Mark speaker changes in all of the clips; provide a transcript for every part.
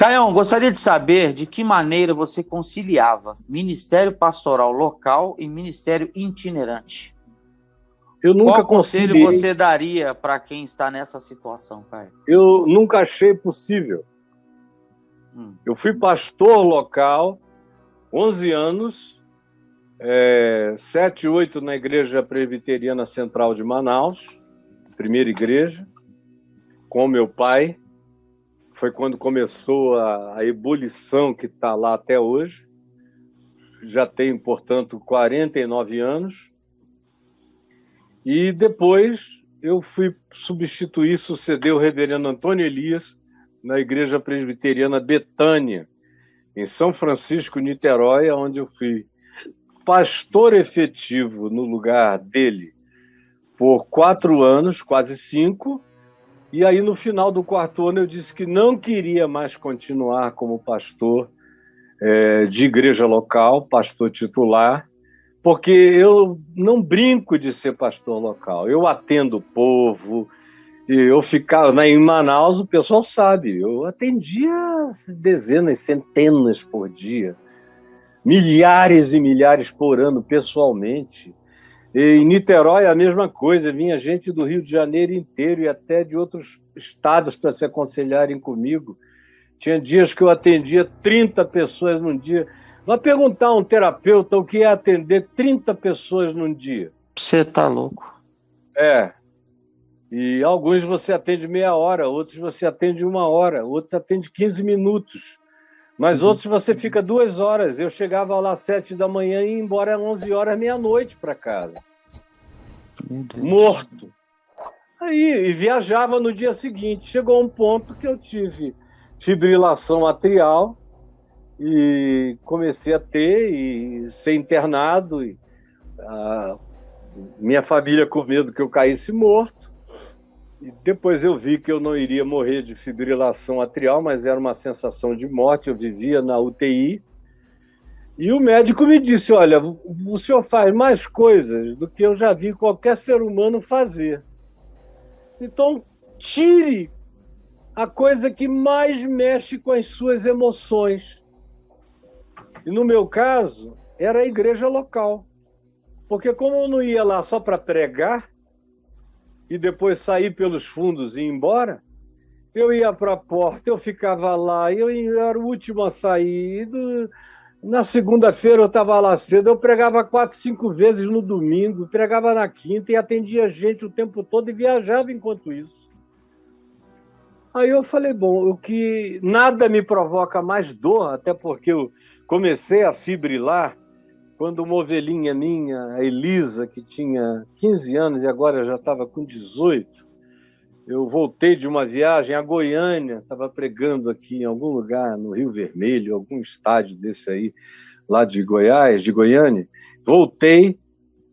Speaker 1: Caião, gostaria de saber de que maneira você conciliava ministério pastoral local e ministério itinerante.
Speaker 2: Eu nunca
Speaker 1: Qual conselho
Speaker 2: conciliei.
Speaker 1: você daria para quem está nessa situação, Caio?
Speaker 2: Eu nunca achei possível. Eu fui pastor local, 11 anos, 7, 8 na Igreja Presbiteriana Central de Manaus, primeira igreja, com meu pai. Foi quando começou a ebulição que está lá até hoje. Já tenho, portanto, 49 anos. E depois eu fui substituir, suceder o reverendo Antônio Elias na Igreja Presbiteriana Betânia, em São Francisco, Niterói, onde eu fui pastor efetivo no lugar dele por 4 anos, quase 5. E aí, no final do 4º ano, eu disse que não queria mais continuar como pastor de igreja local, pastor titular, porque eu não brinco de ser pastor local. Eu atendo o povo, eu ficava em Manaus, o pessoal sabe, eu atendia dezenas, centenas por dia, milhares e milhares por ano, pessoalmente. E em Niterói, a mesma coisa, vinha gente do Rio de Janeiro inteiro e até de outros estados para se aconselharem comigo. Tinha dias que eu atendia 30 pessoas num dia. Vai perguntar a um terapeuta o que é atender 30 pessoas num dia.
Speaker 1: Você tá louco.
Speaker 2: E alguns você atende meia hora, outros você atende 1 hora, outros atende 15 minutos. Mas outros você fica 2 horas. Eu chegava lá às 7 da manhã e ia embora às 11 horas, meia-noite para casa. Morto. E viajava no dia seguinte. Chegou um ponto que eu tive fibrilação atrial e comecei a ter e ser internado. E minha família com medo que eu caísse morto. E depois eu vi que eu não iria morrer de fibrilação atrial, mas era uma sensação de morte, eu vivia na UTI. E o médico me disse, olha, o senhor faz mais coisas do que eu já vi qualquer ser humano fazer. Então, tire a coisa que mais mexe com as suas emoções. E no meu caso, era a igreja local. Porque como eu não ia lá só para pregar, e depois sair pelos fundos e ir embora, eu ia para a porta, eu ficava lá, eu era o último a sair. Na segunda-feira eu estava lá cedo, eu pregava 4, 5 vezes no domingo, pregava na quinta e atendia gente o tempo todo e viajava enquanto isso. Aí eu falei, bom, o que nada me provoca mais dor, até porque eu comecei a fibrilar quando uma ovelhinha minha, a Elisa, que tinha 15 anos e agora já estava com 18, eu voltei de uma viagem a Goiânia, estava pregando aqui em algum lugar, no Rio Vermelho, algum estádio desse aí, lá de Goiás, de Goiânia. Voltei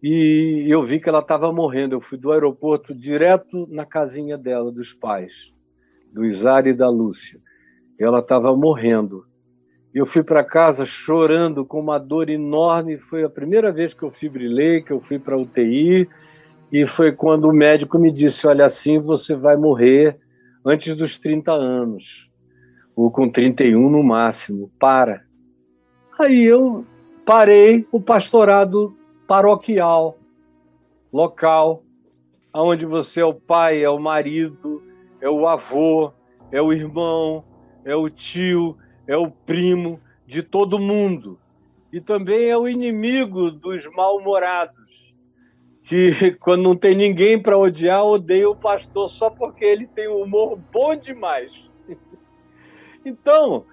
Speaker 2: e eu vi que ela estava morrendo. Eu fui do aeroporto direto na casinha dela, dos pais, do Isara e da Lúcia. E ela estava morrendo. Eu fui para casa chorando, com uma dor enorme. Foi a primeira vez que eu fibrilei, que eu fui para a UTI. E foi quando o médico me disse, olha, assim você vai morrer antes dos 30 anos. Ou com 31 no máximo. Para. Aí eu parei o pastorado paroquial, local, onde você é o pai, é o marido, é o avô, é o irmão, é o tio, é o primo de todo mundo. E também é o inimigo dos mal-humorados, que quando não tem ninguém para odiar, odeia o pastor só porque ele tem um humor bom demais. Então,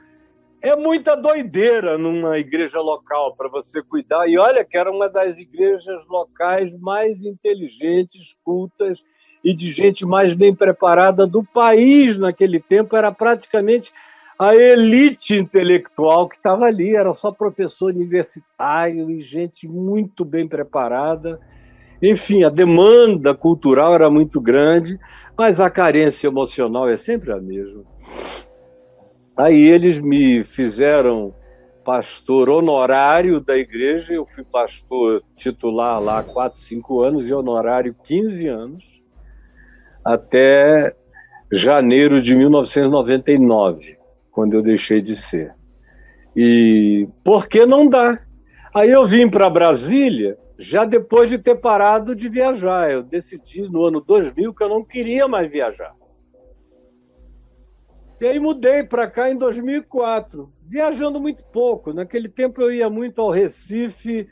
Speaker 2: é muita doideira numa igreja local para você cuidar. E olha que era uma das igrejas locais mais inteligentes, cultas e de gente mais bem preparada do país naquele tempo. Era praticamente a elite intelectual que estava ali. Era só professor universitário e gente muito bem preparada. Enfim, a demanda cultural era muito grande, mas a carência emocional é sempre a mesma. Aí eles me fizeram pastor honorário da igreja, eu fui pastor titular lá há 4, 5 anos e honorário 15 anos, até janeiro de 1999. quando eu deixei de ser. E porque não dá. Aí eu vim para Brasília, já depois de ter parado de viajar. Eu decidi no ano 2000 que eu não queria mais viajar. E aí mudei para cá em 2004, viajando muito pouco. Naquele tempo eu ia muito ao Recife,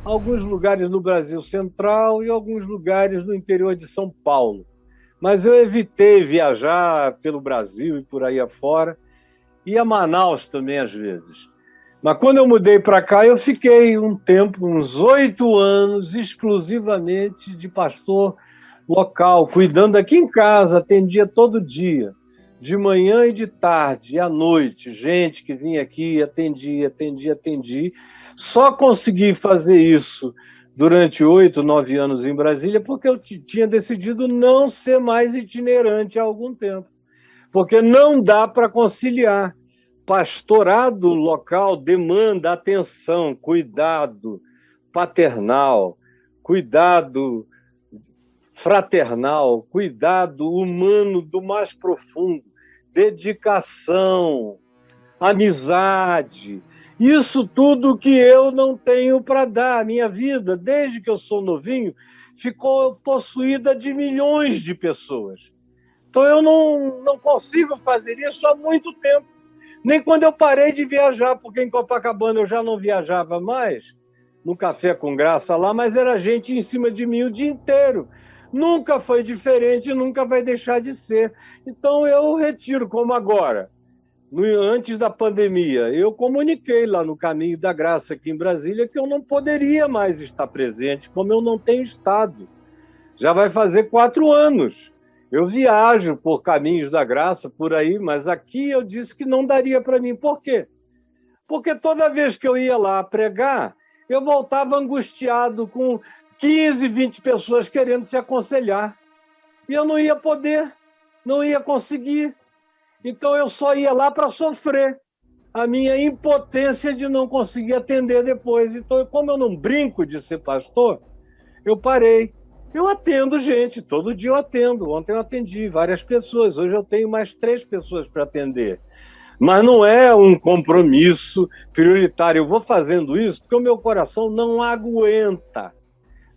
Speaker 2: alguns lugares no Brasil Central e alguns lugares no interior de São Paulo. Mas eu evitei viajar pelo Brasil e por aí afora. E a Manaus também, às vezes. Mas quando eu mudei para cá, eu fiquei um tempo, uns 8 anos, exclusivamente de pastor local, cuidando aqui em casa, atendia todo dia, de manhã e de tarde, e à noite, gente que vinha aqui, atendi. Só consegui fazer isso durante 8, 9 anos em Brasília, porque eu tinha decidido não ser mais itinerante há algum tempo. Porque não dá para conciliar. Pastorado local demanda atenção, cuidado paternal, cuidado fraternal, cuidado humano do mais profundo, dedicação, amizade. Isso tudo que eu não tenho para dar. A minha vida, desde que eu sou novinho, ficou possuída de milhões de pessoas. Então eu não consigo fazer isso há muito tempo. Nem quando eu parei de viajar, porque em Copacabana eu já não viajava mais, no Café com Graça lá, mas era gente em cima de mim o dia inteiro. Nunca foi diferente, nunca vai deixar de ser. Então eu retiro, como agora. Antes da pandemia, eu comuniquei lá no Caminho da Graça, aqui em Brasília, que eu não poderia mais estar presente, como eu não tenho estado. Já vai fazer 4 anos. Eu viajo por Caminhos da Graça, por aí, mas aqui eu disse que não daria para mim. Por quê? Porque toda vez que eu ia lá pregar, eu voltava angustiado com 15, 20 pessoas querendo se aconselhar. E eu não ia poder, não ia conseguir. Então eu só ia lá para sofrer a minha impotência de não conseguir atender depois. Então, como eu não brinco de ser pastor, eu parei. Eu atendo gente, todo dia eu atendo. Ontem eu atendi várias pessoas, hoje eu tenho mais 3 pessoas para atender. Mas não é um compromisso prioritário. Eu vou fazendo isso porque o meu coração não aguenta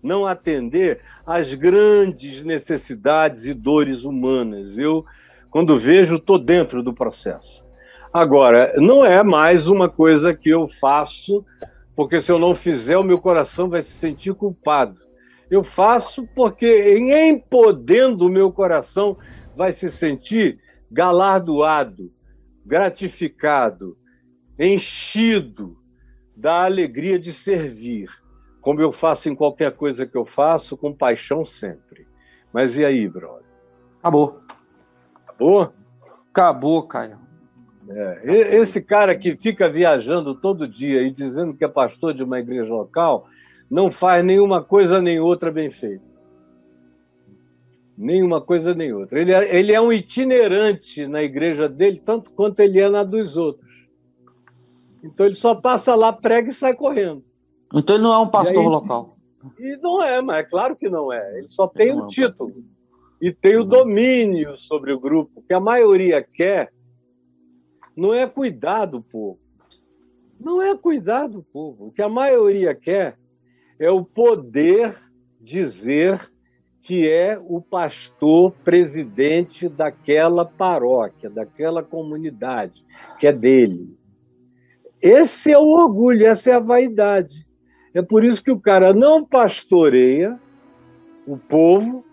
Speaker 2: não atender às grandes necessidades e dores humanas. Eu, quando vejo, estou dentro do processo. Agora, não é mais uma coisa que eu faço, porque se eu não fizer, o meu coração vai se sentir culpado. Eu faço porque, em podendo o meu coração, vai se sentir galardoado, gratificado, enchido da alegria de servir, como eu faço em qualquer coisa que eu faço, com paixão sempre. Mas e aí, brother?
Speaker 1: Acabou.
Speaker 2: Acabou?
Speaker 1: Acabou, Caio.
Speaker 2: Esse cara que fica viajando todo dia e dizendo que é pastor de uma igreja local, não faz nenhuma coisa nem outra bem feita. Nenhuma coisa nem outra. Ele é um itinerante na igreja dele, tanto quanto ele é na dos outros. Então ele só passa lá, prega e sai correndo.
Speaker 1: Então ele não é um pastor local.
Speaker 2: E não é, mas é claro que não é. Ele só tem o título e tem o domínio sobre o grupo, que a maioria quer. Não é cuidar do povo. Não é cuidar do povo. O que a maioria quer é o poder dizer que é o pastor presidente daquela paróquia, daquela comunidade, que é dele. Esse é o orgulho, essa é a vaidade. É por isso que o cara não pastoreia o povo,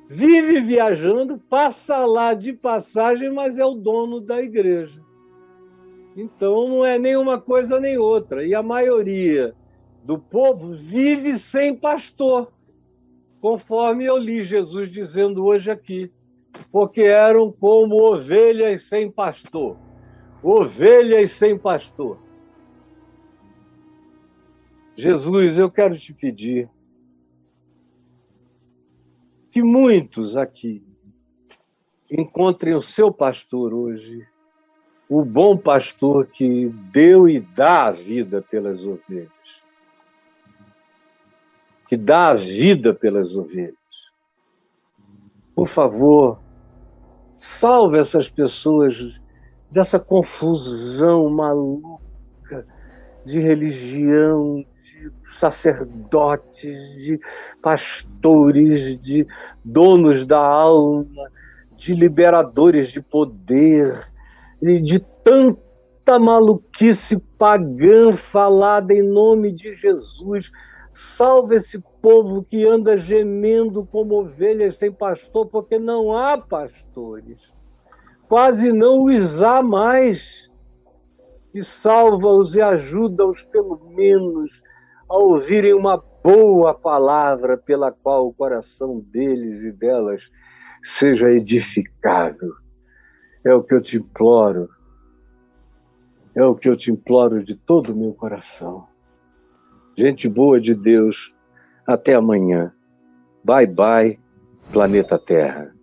Speaker 2: vive viajando, passa lá de passagem, mas é o dono da igreja. Então não é nem uma coisa nem outra. E a maioria do povo vive sem pastor, conforme eu li Jesus dizendo hoje aqui, porque eram como ovelhas sem pastor. Ovelhas sem pastor. Jesus, eu quero te pedir que muitos aqui encontrem o seu pastor hoje, o bom pastor que deu e dá a vida pelas ovelhas, que dá a vida pelas ovelhas. Por favor, salve essas pessoas dessa confusão maluca de religião, de sacerdotes, de pastores, de donos da alma, de liberadores de poder, e de tanta maluquice pagã falada em nome de Jesus. Salva esse povo que anda gemendo como ovelhas sem pastor, porque não há pastores. Quase não os há mais. E salva-os e ajuda-os, pelo menos, a ouvirem uma boa palavra pela qual o coração deles e delas seja edificado. É o que eu te imploro. É o que eu te imploro de todo o meu coração. Gente boa de Deus, até amanhã. Bye, bye, planeta Terra.